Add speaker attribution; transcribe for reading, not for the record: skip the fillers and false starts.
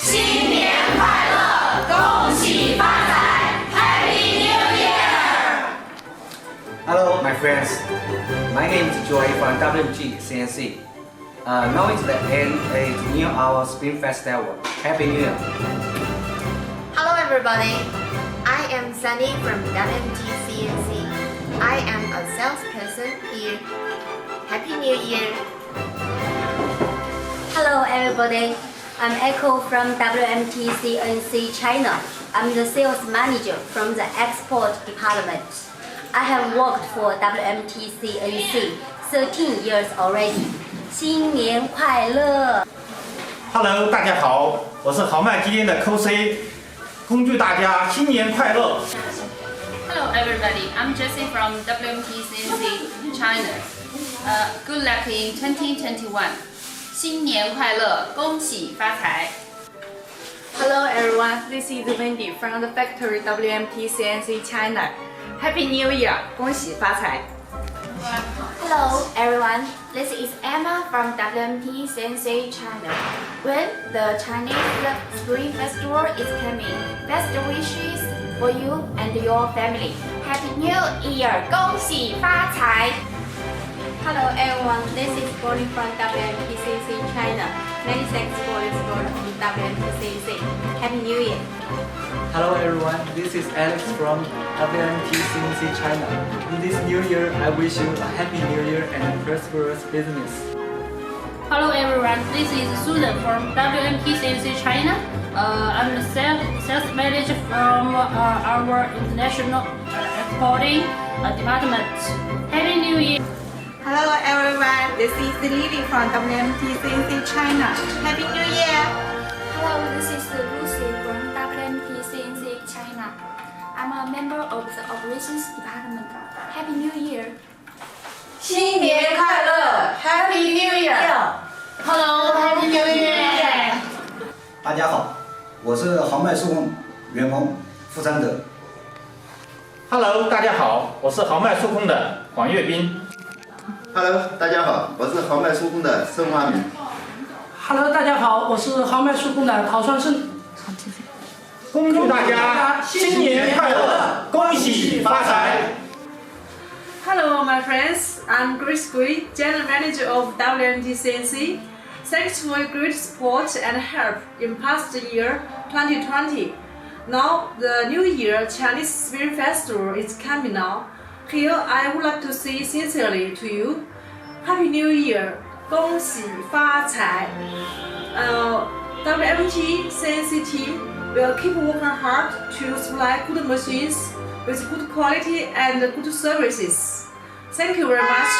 Speaker 1: 新年快乐，恭喜发财 ，Happy New Year!
Speaker 2: Hello, my friends. My name is Joy from WMTCNC. Now it's the end. It's near our Spring Festival. Happy New Year!
Speaker 3: Hello everybody, I am Sunny from WMTCNC. I am a salesperson here. Happy New Year!
Speaker 4: Hello everybody, I'm Echo from WMTCNC China. I'm the sales manager from the export department. I have worked for WMTCNC 13 years already. 新年快乐
Speaker 5: Hello， 大家好，我是豪迈机电的 QC， 恭祝大家新年快乐。
Speaker 6: Hello everybody, I'm Jessie from WMTCNC China. Good luck in 2021. 新年快乐，恭喜发财。
Speaker 7: Hello everyone, this is Wendy from the factory WMTCNC China. Happy New Year, 恭喜发财。
Speaker 3: Hello everyone, this is Emma from WMTCNC China. When the Chinese Spring Festival is coming, best wishes for you and your family. Happy New Year, 恭喜发财。
Speaker 4: Hello everyone, this is Bonnie from WMTCNC China. Many thanks for your support of WMTCNC. Happy New Year!
Speaker 2: Hello everyone, this is Alex from WMTCNC China. In this new year, I wish you a happy new year and a prosperous business.
Speaker 6: Hello everyone, this is Susan from WMTCNC China. I'm the sales manager from our international exporting department. Happy New Year!
Speaker 7: Hello everyone, this is Lily from WMTCNC China. Happy New Year!
Speaker 3: Hello, this is Lucy from WMTCNC China. I'm a member of the operations department. Happy New Year!
Speaker 1: 新年快乐 ，Happy New Year!
Speaker 6: Hello, Happy New Year!
Speaker 8: 大家好，我是豪迈速控员工付三德。
Speaker 5: Hello， 大家好，我是豪迈速控的黄岳斌。
Speaker 9: Hello， 大家好，我是豪迈速控的盛华明。
Speaker 10: Hello， 大家好，我是豪迈速控的陶双胜。
Speaker 5: 恭祝大家新年快乐，恭喜发财。
Speaker 7: Hello my friends, I'm Grace Gui, General Manager of WMTCNC. Thanks for your great support and help in past year 2020. Now the New Year Chinese Spring Festival is coming now. Here I would like to say sincerely to you, Happy New Year, 恭喜发财. WMTCNC team will keep working hard to supply good machines with good quality and good services. Thank you very much.